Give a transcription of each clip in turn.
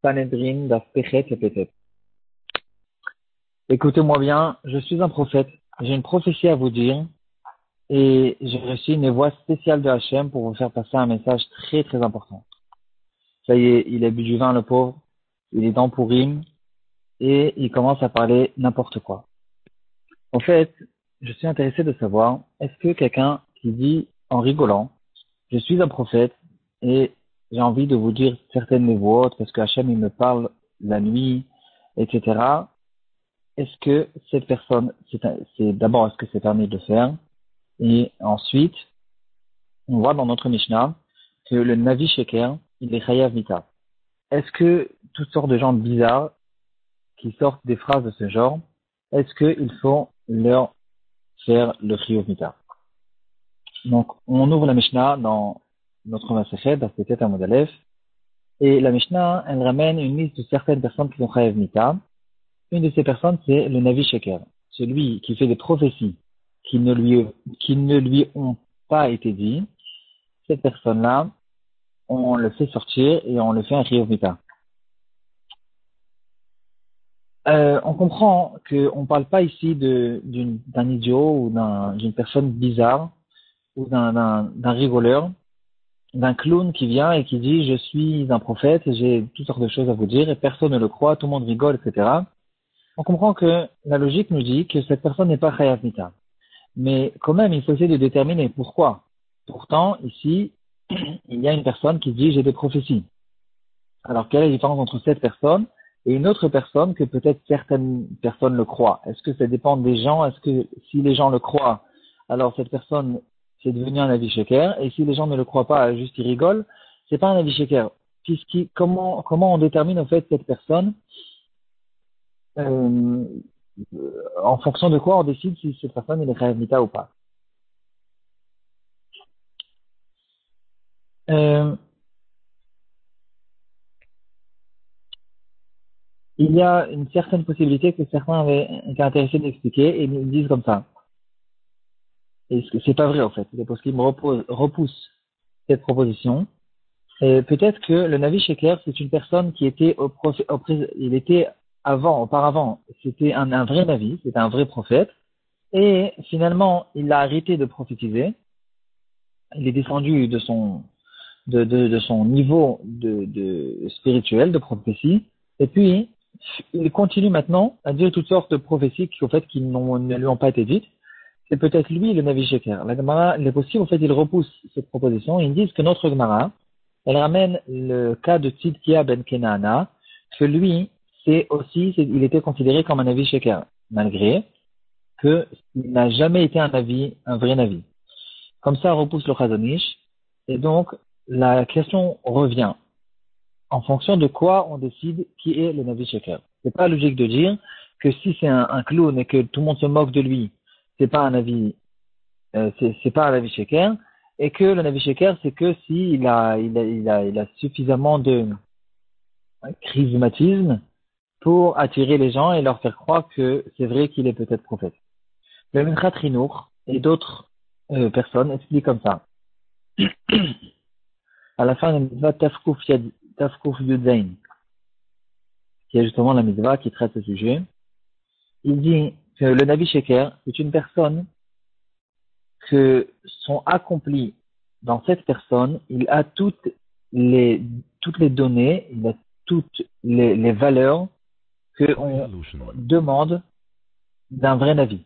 Sanhedrin daf Pechet et Petet. Écoutez-moi bien, je suis un prophète. J'ai une prophétie à vous dire et j'ai reçu une voix spéciale de Hachem pour vous faire passer un message très très important. Ça y est, il a bu du vin le pauvre, il est dans Pourim et il commence à parler n'importe quoi. En fait, je suis intéressé de savoir, est-ce que quelqu'un qui dit en rigolant, je suis un prophète et j'ai envie de vous dire certaines névotes parce que Hachem il me parle la nuit, etc. Est-ce que cette personne, d'abord, est-ce que c'est permis de le faire? Et ensuite, on voit dans notre Mishnah que le Navi Sheker, il est Chayav Mita. Est-ce que toutes sortes de gens bizarres qui sortent des phrases de ce genre, est-ce qu'il faut leur faire le Chayav Mita? Donc, on ouvre la Mishnah dans notre Masechet, dans peut-être un Modalef, et la Mishnah, elle ramène une liste de certaines personnes qui sont Chayav Mita. Une de ces personnes, c'est le Navi Sheker, celui qui fait des prophéties qui ne lui ont pas été dites. Cette personne-là, on le fait sortir et on le fait un Chiyuv Mita. On comprend qu'on ne parle pas ici d'un idiot ou d'une personne bizarre ou d'un rigoleur, d'un clown qui vient et qui dit « Je suis un prophète, j'ai toutes sortes de choses à vous dire » et personne ne le croit, tout le monde rigole, etc. On comprend que la logique nous dit que cette personne n'est pas Chayav Mita. Mais quand même, il faut essayer de déterminer pourquoi. Pourtant, ici, il y a une personne qui dit « j'ai des prophéties ». Alors, quelle est la différence entre cette personne et une autre personne que peut-être certaines personnes le croient? Est-ce que ça dépend des gens? Est-ce que si les gens le croient, alors cette personne, c'est devenu un avis sheker, et si les gens ne le croient pas, juste ils rigolent, c'est pas un avis sheker. Comment on détermine en fait cette personne euh, en fonction de quoi on décide si cette personne est Chayav Mita ou pas? Euh, il y a une certaine possibilité que certains avaient été intéressés d'expliquer et ils disent comme ça. Et c'est pas vrai en fait. C'est parce qu'il me repousse cette proposition. Et peut-être que le Navi Sheker, c'est une personne qui était il était auparavant, c'était un vrai Navi, c'était un vrai prophète. Et finalement, il a arrêté de prophétiser. Il est descendu de son niveau de spirituel, de prophétie. Et puis, il continue maintenant à dire toutes sortes de prophéties qui ne lui ont pas été dites. C'est peut-être lui le Navi Sheker. La Gemara, il est possible, en fait, il repousse cette proposition. Ils disent que notre Gemara, elle ramène le cas de Tzidkia ben Kenana, que lui, il était considéré comme un Navi Sheker, malgré qu'il n'a jamais été un vrai Navi. Comme ça, on repousse le Chazonish. Et donc, la question revient. En fonction de quoi on décide qui est le Navi Sheker. C'est pas logique de dire que si c'est un clown et que tout le monde se moque de lui, c'est pas un Navi, c'est pas un Navi Sheker, et que le Navi Sheker, c'est que si il a suffisamment de charismatisme pour attirer les gens et leur faire croire que c'est vrai qu'il est peut-être prophète. Le Minchat Rinour et d'autres personnes expliquent comme ça. À la fin de la mitzvah Tafkuf Yudzain, qui est justement la mitzvah qui traite ce sujet, il dit que le Navi Sheker est une personne que sont accomplies dans cette personne, il a toutes les données, il a toutes les valeurs qu'on demande d'un vrai Navi.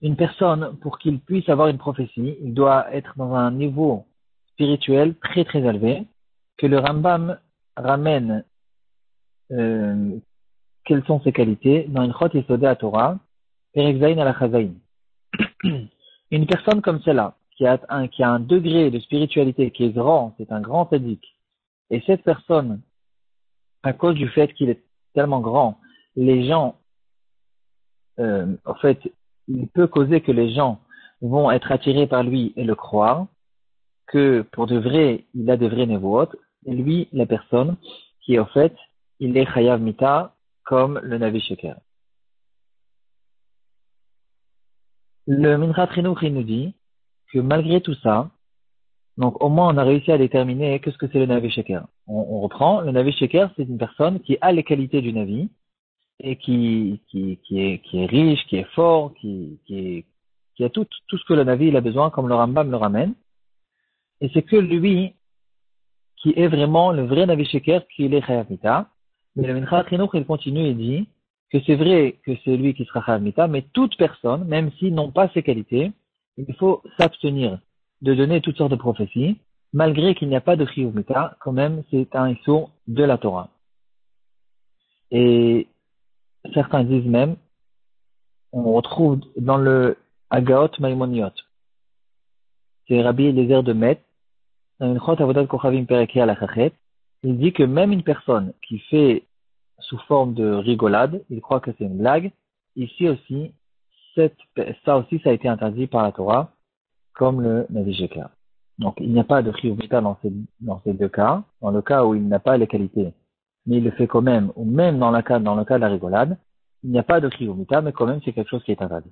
Une personne, pour qu'il puisse avoir une prophétie, il doit être dans un niveau spirituel très très élevé, que le Rambam ramène quelles sont ses qualités dans une Chot Yesodé à Torah, Perek Zayin al Chazayin. Une personne comme celle-là, qui a un degré de spiritualité qui est grand, c'est un grand tzaddik, et cette personne, à cause du fait qu'il est tellement grand, les gens, en fait, il peut causer que les gens vont être attirés par lui et le croire, que pour de vrai, il a de vrais névoot, et lui, la personne, qui en fait, il est chayav mita, comme le Navi Sheker. Le Minrat Chinuch, il nous dit que malgré tout ça, donc au moins on a réussi à déterminer qu'est-ce que c'est le Navi Sheker. On reprend. Le Navi Sheker, c'est une personne qui a les qualités du Navi et qui est riche, qui est fort, qui a tout ce que le Navi il a besoin, comme le Rambam le ramène. Et c'est que lui qui est vraiment le vrai Navi Sheker qui est Chayav Mita. Mais le Mincha Chinuch, il continue et dit que c'est vrai que c'est lui qui sera Chayav Mita, mais toute personne, même s'ils n'ont pas ces qualités, il faut s'abstenir de donner toutes sortes de prophéties, malgré qu'il n'y a pas de Chiyuv Mita, quand même, c'est un issur de la Torah. Et certains disent même, on retrouve dans le Agaot Maimoniot, c'est Rabbi Eliezer de Metz, dans une Chot Avodat Kochavim Perek à la Chachet, il dit que même une personne qui fait sous forme de rigolade, il croit que c'est une blague, ici aussi, ça aussi, ça a été interdit par la Torah, comme le Navi Sheker. Donc, il n'y a pas de Chiyuv Mita dans ces deux cas. Dans le cas où il n'a pas les qualités, mais il le fait quand même, ou même dans le cas de la rigolade, il n'y a pas de Chiyuv Mita, mais quand même, c'est quelque chose qui est interdit.